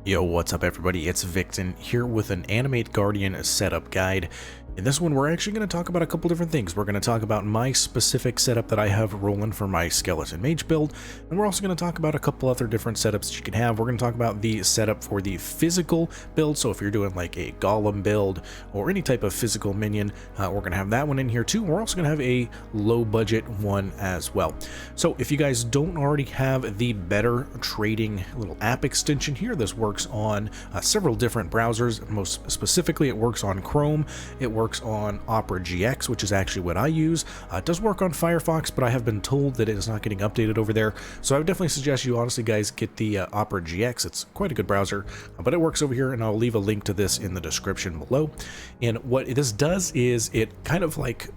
Yo, what's up everybody? It's Victon here with an Animate Guardian setup guide. In this one, we're actually going to talk about a couple different things. We're going to talk about my specific setup that I have rolling for my Skeleton Mage build, and we're also going to talk about a couple other different setups that you can have. We're going to talk about the setup for the physical build, so if you're doing like a Golem build or any type of physical minion, we're going to have that one in here too. We're also going to have a low budget one as well. So if you guys don't already have the Better Trading little app extension here, this works on several different browsers. Most specifically, it works on Chrome. It works on Opera GX, which is actually what I use. It does work on Firefox, but I have been told that it is not getting updated over there. So I would definitely suggest you honestly guys get the Opera GX. It's quite a good browser, but it works over here, and I'll leave a link to this in the description below. And what this does is it kind of like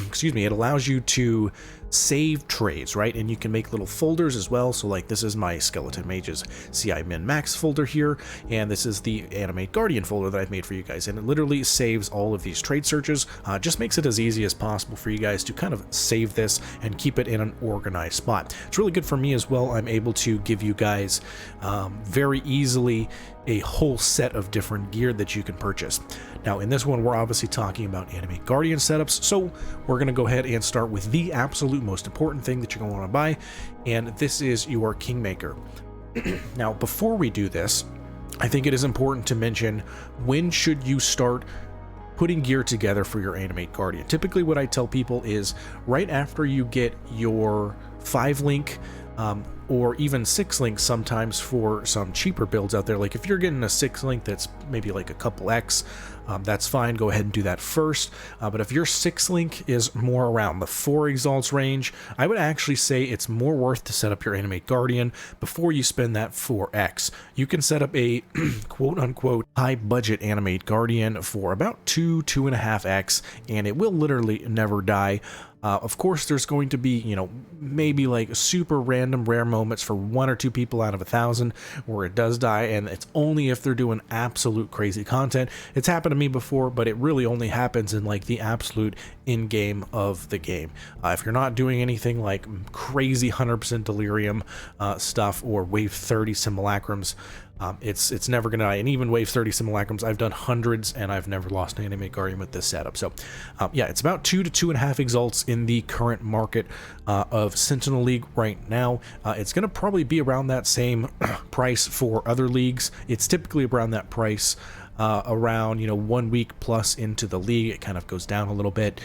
excuse me, it allows you to save trades, right? And you can make little folders as well. So like this is my Skeleton Mages CI min max folder here, and this is the Animate Guardian folder that I've made for you guys, and it literally saves all of these trade searches. Just makes it as easy as possible for you guys to kind of save this and keep it in an organized spot. It's really good for me as well. I'm able to give you guys very easily a whole set of different gear that you can purchase. Now in this one, we're obviously talking about Animate Guardian setups, so we're going to go ahead and start with the absolute most important thing that you're going to want to buy, and this is your Kingmaker. Now before we do this, I think it is important to mention, when should you start putting gear together for your Animate Guardian? Typically what I tell people is right after you get your 5-link or even 6-link sometimes for some cheaper builds out there. Like if you're getting a 6-link that's maybe like a couple X, that's fine, go ahead and do that first. But if your 6-link is more around the 4 exalts range, I would actually say it's more worth to set up your Animate Guardian before you spend that 4X. You can set up a quote-unquote high budget Animate Guardian for about 2.5X, and it will literally never die. Of course, there's going to be, you know, maybe like super random rare moments for 1 or 2 people out of 1,000 where it does die, and it's only if they're doing absolute crazy content. It's happened to me before, but it really only happens in like the absolute in-game of the game. If you're not doing anything like crazy 100% delirium stuff or wave 30 simulacrums, it's never gonna die. And even wave 30 simulacrums, I've done hundreds and I've never lost an Animate Guardian with this setup. So yeah, it's about 2 to 2.5 exalts in the current market of Sentinel League right now. It's gonna probably be around that same price for other leagues. It's typically around that price around, you know, 1 week plus into the league. It kind of goes down a little bit.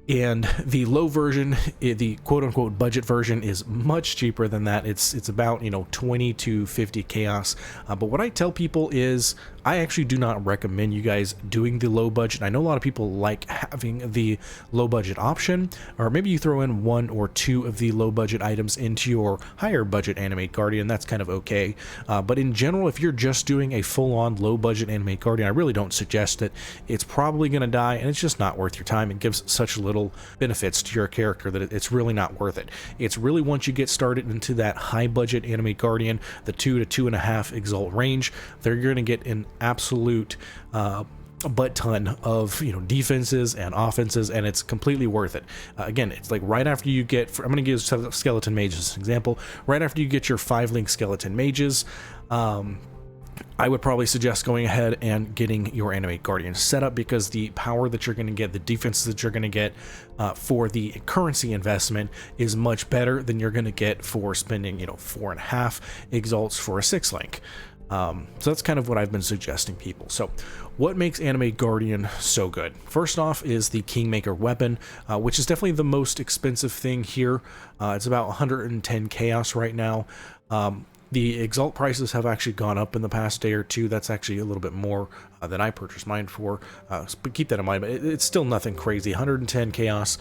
And the low version, the quote-unquote budget version, is much cheaper than that. It's about, you know, 20 to 50 chaos. But what I tell people is I actually do not recommend you guys doing the low budget. I know a lot of people like having the low budget option, or maybe you throw in 1 or 2 of the low budget items into your higher budget Animate Guardian. That's kind of okay. But in general, if you're just doing a full-on low budget Animate Guardian, I really don't suggest it. It's probably going to die, and it's just not worth your time. It gives such little benefits to your character that it's really not worth it. It's really once you get started into that high budget Animate Guardian, the 2 to 2.5 exalt range, they're going to get an absolute a butt ton of, you know, defenses and offenses, and it's completely worth it. Again, it's like right after you get, I'm going to give Skeleton Mages as an example. Right after you get your 5-link Skeleton Mages, I would probably suggest going ahead and getting your Animate Guardian set up, because the power that you're going to get, the defenses that you're going to get for the currency investment is much better than you're going to get for spending, you know, 4.5 exalts for a 6-link. So that's kind of what I've been suggesting people. So what makes Animate Guardian so good? First off is the Kingmaker weapon, which is definitely the most expensive thing here. It's about 110 chaos right now. The exalt prices have actually gone up in the past day or two. That's actually a little bit more than I purchased mine for, but keep that in mind. But it's still nothing crazy. 110 chaos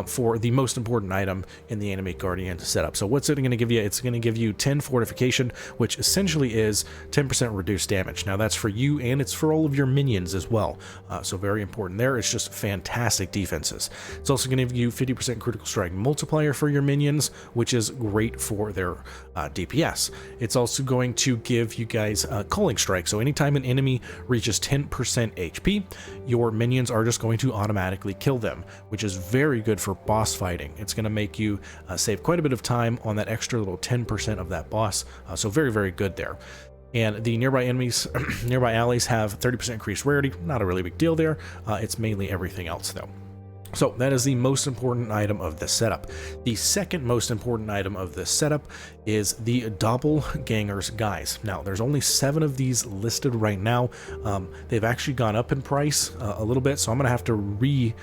for the most important item in the Animate Guardian setup. So what's it going to give you? It's going to give you 10 fortification, which essentially is 10% reduced damage. Now that's for you, and it's for all of your minions as well. So very important there. It's just fantastic defenses. It's also going to give you 50% critical strike multiplier for your minions, which is great for their DPS. It's also going to give you guys Culling Strike. So anytime an enemy reaches 10% HP, your minions are just going to automatically kill them, which is very good for boss fighting. It's going to make you save quite a bit of time on that extra little 10% of that boss. So very, very good there. And the nearby enemies, nearby allies have 30% increased rarity. Not a really big deal there. It's mainly everything else though. So that is the most important item of this setup. The second most important item of this setup is the Doppelganger's Guise. Now, there's only 7 of these listed right now. They've actually gone up in price a little bit, so I'm going to have to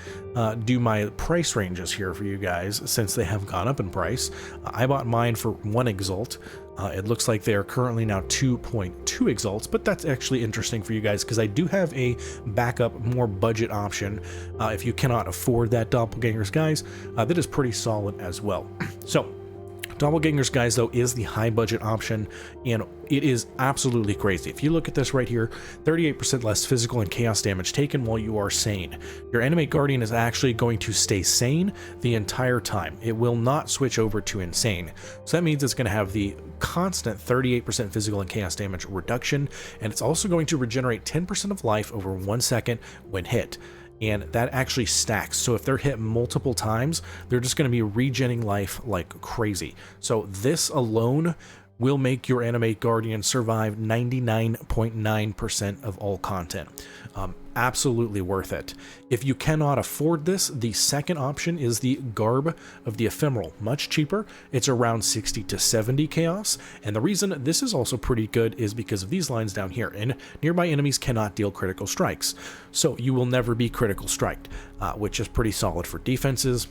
do my price ranges here for you guys since they have gone up in price. I bought mine for 1 Exalt. It looks like they are currently now 2.2 exalts, but that's actually interesting for you guys because I do have a backup, more budget option if you cannot afford that Doppelganger's Guise. That is pretty solid as well. So Doppelganger's Guise, though, is the high budget option, and it is absolutely crazy. If you look at this right here, 38% less physical and chaos damage taken while you are sane. Your Animate Guardian is actually going to stay sane the entire time. It will not switch over to insane. So that means it's going to have the constant 38% physical and chaos damage reduction, and it's also going to regenerate 10% of life over 1 second when hit. And that actually stacks. So if they're hit multiple times, they're just going to be regenning life like crazy. So this alone will make your Animate Guardian survive 99.9% of all content. Absolutely worth it. If you cannot afford this, the second option is the Garb of the Ephemeral. Much cheaper. It's around 60 to 70 chaos. And the reason this is also pretty good is because of these lines down here. And nearby enemies cannot deal critical strikes. So you will never be critical striked, which is pretty solid for defenses.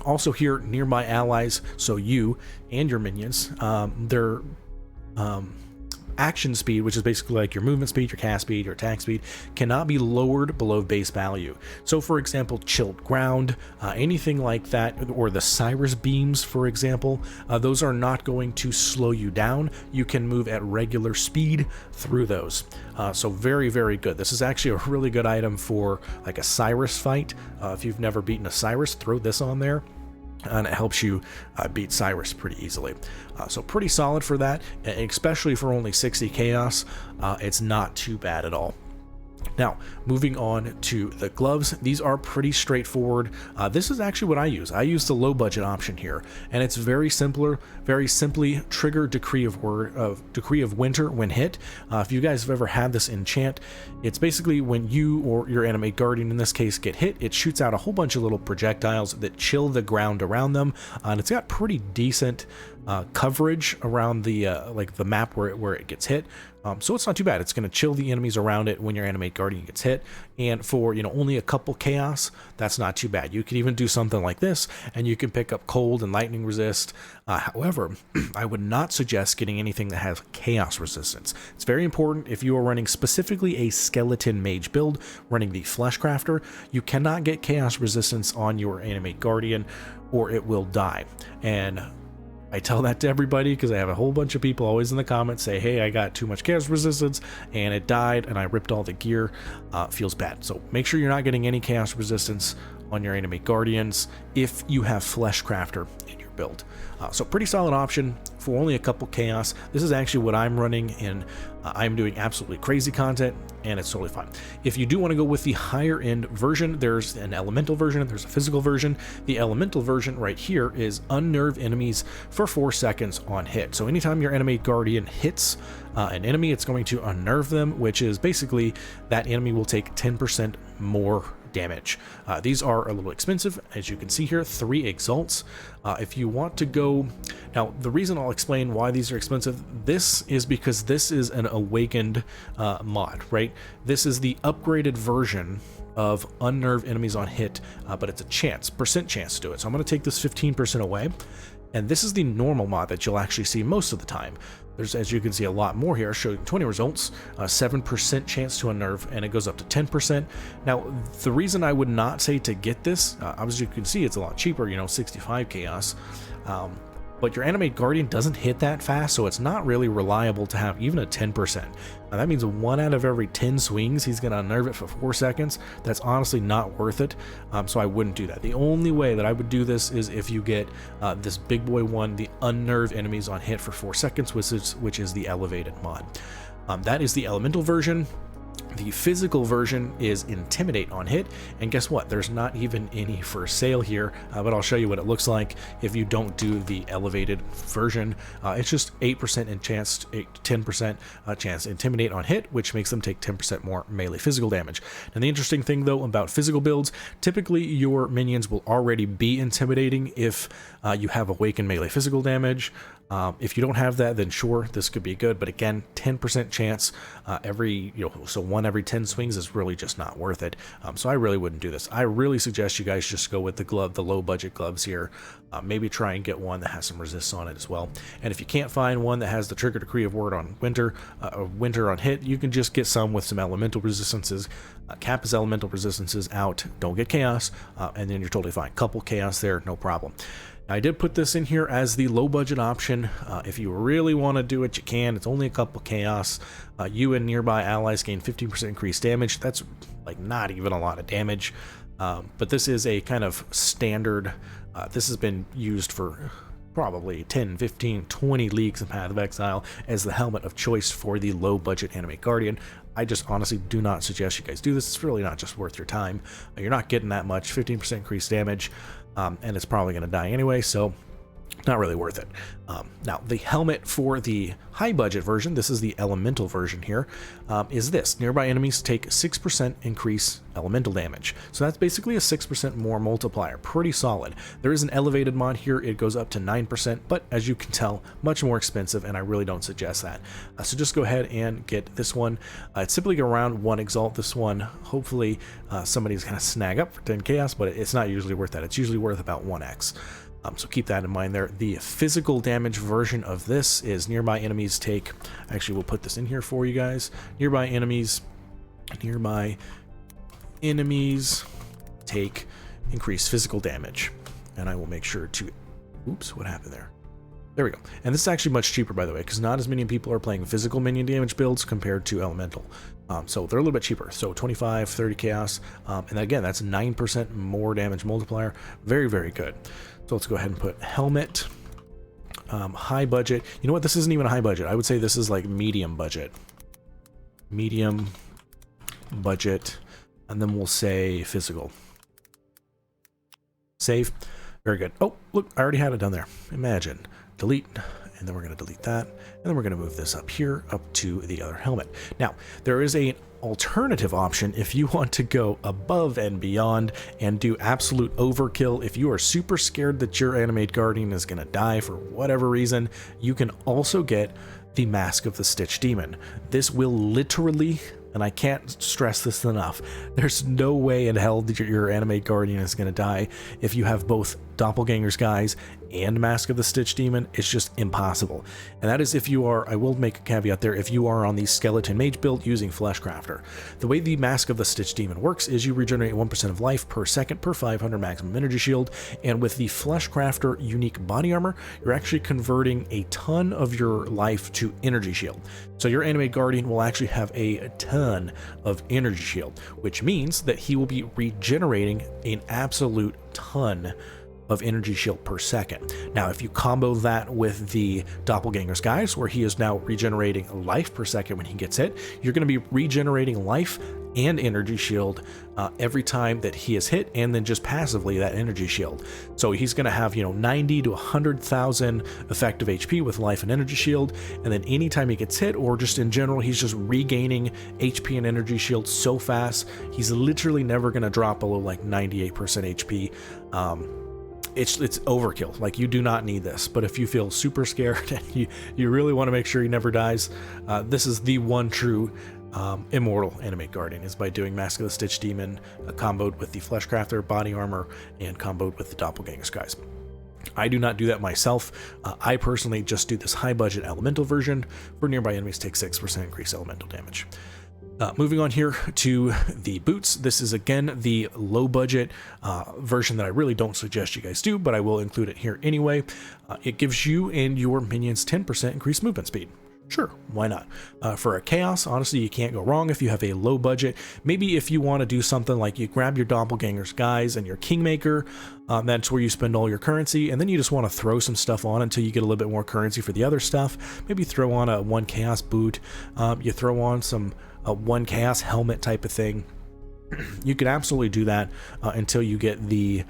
Also here, nearby allies, so you and your minions, their action speed, which is basically like your movement speed, your cast speed, your attack speed, cannot be lowered below base value. So for example, chilled ground, anything like that, or the Cyrus beams, for example, those are not going to slow you down. You can move at regular speed through those. So very, very good. This is actually a really good item for like a Cyrus fight. If you've never beaten a Cyrus, throw this on there, and it helps you beat Cyrus pretty easily. So pretty solid for that, especially for only 60 chaos. It's not too bad at all. Now, moving on to the gloves, these are pretty straightforward. This is actually what I use. I use the low budget option here, and it's very simply trigger Decree of Winter when hit. If you guys have ever had this enchant, it's basically when you or your Animate Guardian in this case get hit, it shoots out a whole bunch of little projectiles that chill the ground around them, and it's got pretty decent coverage around the like the map where it gets hit. So it's not too bad. It's going to chill the enemies around it when your Animate Guardian gets hit, and for only a couple chaos, that's not too bad. You could even do something like this, and you can pick up cold and lightning resist. However, I would not suggest getting anything that has chaos resistance. It's very important if you are running specifically a skeleton mage build, running the Fleshcrafter. You cannot get chaos resistance on your Animate Guardian, or it will die. And I tell that to everybody because I have a whole bunch of people always in the comments say, hey, I got too much chaos resistance and it died and I ripped all the gear. Feels bad. So make sure you're not getting any chaos resistance on your Animate Guardians if you have Fleshcrafter in your build. So pretty solid option for only a couple chaos. This is actually what I'm running, and I'm doing absolutely crazy content, and it's totally fine. If you do want to go with the higher end version, there's an elemental version and there's a physical version. The elemental version right here is unnerve enemies for 4 seconds on hit. So anytime your Animate Guardian hits an enemy, it's going to unnerve them, which is basically that enemy will take 10% more damage. These are a little expensive, as you can see here, 3 exalts. If you want to go, now the reason I'll explain why these are expensive, this is because this is an awakened mod, right? This is the upgraded version of unnerve enemies on hit, but it's a percent chance to do it. So I'm going to take this 15% away, and this is the normal mod that you'll actually see most of the time. There's, as you can see, a lot more here, showing 20 results, 7% chance to unnerve, and it goes up to 10%. Now, the reason I would not say to get this, as you can see, it's a lot cheaper, 65 chaos, but your Animate Guardian doesn't hit that fast, so it's not really reliable to have even a 10%. Now, that means 1 out of every 10 swings, he's going to unnerve it for 4 seconds. That's honestly not worth it, so I wouldn't do that. The only way that I would do this is if you get this big boy one, the unnerve enemies on hit for 4 seconds, which is the elevated mod. That is the elemental version. The physical version is Intimidate on hit, and guess what? There's not even any for sale here, but I'll show you what it looks like if you don't do the elevated version. It's just 8% in chance, 10% chance to Intimidate on hit, which makes them take 10% more melee physical damage. And the interesting thing though about physical builds, typically your minions will already be intimidating if you have Awakened melee physical damage. If you don't have that, then sure, this could be good, but again, 10% chance so 1 every 10 swings is really just not worth it. So I really wouldn't do this. I really suggest you guys just go with the low budget gloves here. Maybe try and get one that has some resists on it as well. And if you can't find one that has the Trigger Decree of Word on winter on hit, you can just get some with some elemental resistances. Cap his elemental resistances out, don't get chaos, and then you're totally fine. Couple chaos there, no problem. I did put this in here as the low budget option. If you really want to do it, you can. It's only a couple chaos. You and nearby allies gain 15% increased damage. That's like not even a lot of damage. But this is a kind of standard. This has been used for probably 10, 15, 20 leagues in Path of Exile as the helmet of choice for the low budget Animate Guardian. I just honestly do not suggest you guys do this. It's really not just worth your time. You're not getting that much, 15% increased damage. And it's probably going to die anyway, so not really worth it. Now, the helmet for the high budget version, this is the elemental version here, is this. Nearby enemies take 6% increase elemental damage. So that's basically a 6% more multiplier. Pretty solid. There is an elevated mod here. It goes up to 9%, but as you can tell, much more expensive, and I really don't suggest that. So just go ahead and get this one. It's simply around 1 exalt. This one, hopefully somebody's going to snag up for 10 chaos, but it's not usually worth that. It's usually worth about 1x. So keep that in mind there. The physical damage version of this is nearby enemies take, actually we'll put this in here for you guys. Nearby enemies take increased physical damage. And I will make sure to, oops, what happened there? There we go. And this is actually much cheaper, by the way, because not as many people are playing physical minion damage builds compared to elemental. So they're a little bit cheaper. So 25, 30 chaos. And again, that's 9% more damage multiplier. Very, very good. So let's go ahead and put helmet, high budget. You know what? This isn't even a high budget. I would say this is like medium budget. Medium budget. And then we'll say physical. Save. Very good. Oh, look, I already had it done there. Imagine. Delete. And then we're going to delete that. And then we're going to move this up here, up to the other helmet. Now, there is an alternative option if you want to go above and beyond and do absolute overkill. If you are super scared that your Animate Guardian is going to die for whatever reason, you can also get the Mask of the Stitch Demon. This will literally, and I can't stress this enough, there's no way in hell that your Animate Guardian is going to die if you have both Doppelganger's Guise and Mask of the Stitch Demon. It's just impossible. And that is if you are, I will make a caveat there, if you are on the Skeleton Mage build using Fleshcrafter. The way the Mask of the Stitch Demon works is you regenerate 1% of life per second per 500 maximum energy shield, and with the Fleshcrafter unique body armor, you're actually converting a ton of your life to energy shield. So your Animate Guardian will actually have a ton of energy shield, which means that he will be regenerating an absolute ton of energy shield per second. Now, if you combo that with the Doppelganger's Guise, where he is now regenerating life per second when he gets hit, you're going to be regenerating life and energy shield every time that he is hit, and then just passively that energy shield. So he's going to have, 90 to 100,000 effective HP with life and energy shield, and then anytime he gets hit, or just in general, he's just regaining HP and energy shield so fast, he's literally never going to drop below like 98% HP. It's overkill. Like, you do not need this. But if you feel super scared and you really want to make sure he never dies, this is the one true immortal Animate Guardian, is by doing Mask of the Stitch Demon comboed with the Fleshcrafter body armor and comboed with the Doppelganger's Guise. I do not do that myself. I personally just do this high budget elemental version. For nearby enemies, take 6% increased elemental damage. Moving on here to the boots. This is again the low budget version that I really don't suggest you guys do, but I will include it here anyway. It gives you and your minions 10% increased movement speed. Sure, why not? For a chaos, honestly, you can't go wrong if you have a low budget. Maybe if you want to do something like you grab your Doppelganger's Guise and your Kingmaker, that's where you spend all your currency, and then you just want to throw some stuff on until you get a little bit more currency for the other stuff. Maybe throw on a 1 chaos boot, you throw on some one chaos helmet type of thing. You can absolutely do that until you get the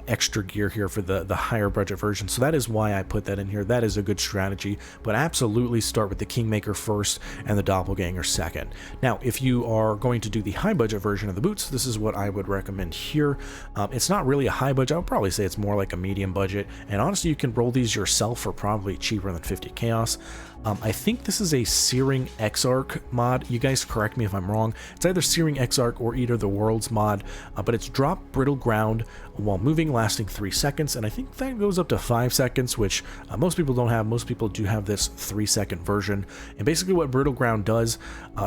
extra gear here for the higher budget version. So that is why I put that in here. That is a good strategy, but absolutely start with the Kingmaker first and the Doppelganger second. Now, if you are going to do the high budget version of the boots, this is what I would recommend here. It's not really a high budget. I would probably say it's more like a medium budget. And honestly, you can roll these yourself for probably cheaper than 50 chaos. I think this is a Searing Exarch mod. You guys correct me if I'm wrong. It's either Searing Exarch or Eater the Worlds mod, but it's drop brittle ground while moving, lasting 3 seconds, and I think that goes up to 5 seconds, which most people don't have. Most people do have this 3-second version. And basically what brittle ground does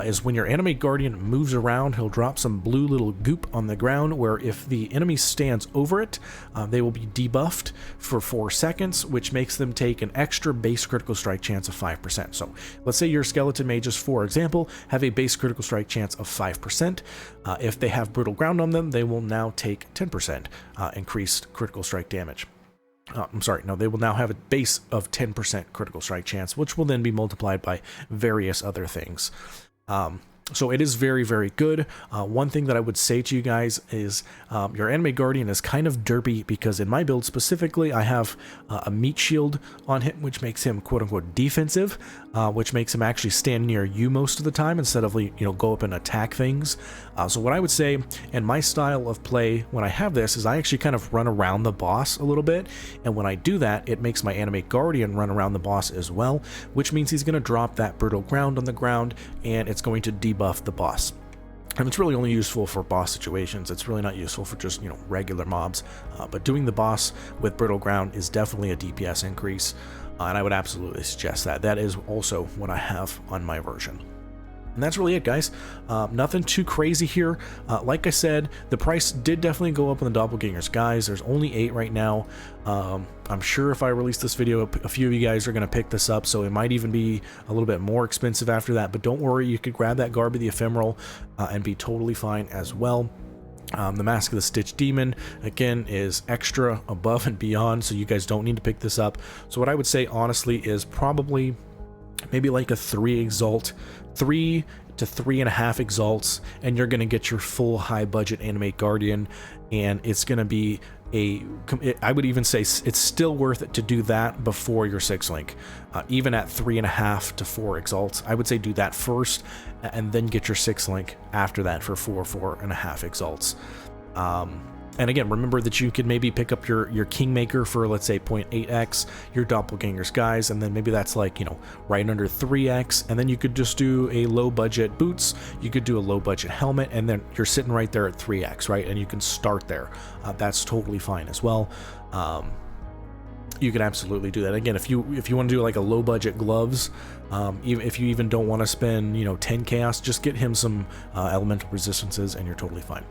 is when your Animate Guardian moves around, he'll drop some blue little goop on the ground, where if the enemy stands over it, they will be debuffed for 4 seconds, which makes them take an extra base critical strike chance of 5%. So let's say your skeleton mages, for example, have a base critical strike chance of 5%. If they have brittle ground on them, they will now take 10% increased critical strike damage. I'm sorry, no, they will now have a base of 10% critical strike chance, which will then be multiplied by various other things. So it is very, very good. One thing that I would say to you guys is your Animate Guardian is kind of derpy, because in my build specifically, I have a meat shield on him, which makes him quote-unquote defensive, which makes him actually stand near you most of the time instead of, you know, go up and attack things. So what I would say in my style of play when I have this is I actually kind of run around the boss a little bit, and when I do that, it makes my Animate Guardian run around the boss as well, which means he's going to drop that brittle ground on the ground, and it's going to debuff the boss. And it's really only useful for boss situations. It's really not useful for just, you know, regular mobs. But doing the boss with brittle ground is definitely a DPS increase, and I would absolutely suggest that. That is also what I have on my version. And that's really it, guys. Nothing too crazy here. Like I said, the price did definitely go up on the Doppelgangers. Guys, there's only 8 right now. I'm sure if I release this video, a few of you guys are going to pick this up, so it might even be a little bit more expensive after that. But don't worry, you could grab that Garb of the Ephemeral and be totally fine as well. The Mask of the Stitch Demon, again, is extra above and beyond, so you guys don't need to pick this up. So what I would say, honestly, is probably maybe like a 3 exalt, 3 to 3.5 exalts, and you're going to get your full high budget Animate Guardian, and it's going to be I would even say it's still worth it to do that before your 6-link. Even at 3.5 to 4 exalts, I would say do that first, and then get your 6-link after that for 4.5 exalts. And again, remember that you could maybe pick up your Kingmaker for, let's say, 0.8x, your Doppelgangers guys, and then maybe that's like, you know, right under 3x, and then you could just do a low budget boots, you could do a low budget helmet, and then you're sitting right there at 3x, right? And you can start there. That's totally fine as well. You can absolutely do that. Again, if you want to do like a low budget gloves, even if you even don't want to spend, you know, 10 chaos, just get him some elemental resistances and you're totally fine.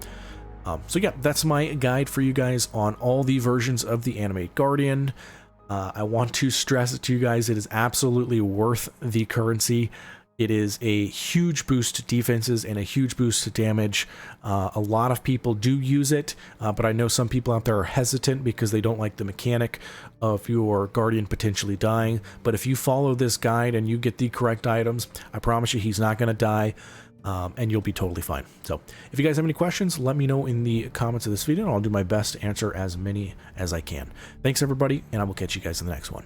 So yeah, that's my guide for you guys on all the versions of the Animate Guardian. I want to stress it to you guys, it is absolutely worth the currency. It is a huge boost to defenses and a huge boost to damage. A lot of people do use it, but I know some people out there are hesitant because they don't like the mechanic of your Guardian potentially dying. But if you follow this guide and you get the correct items, I promise you he's not going to die. And you'll be totally fine. So if you guys have any questions, let me know in the comments of this video, and I'll do my best to answer as many as I can. Thanks everybody, and I will catch you guys in the next one.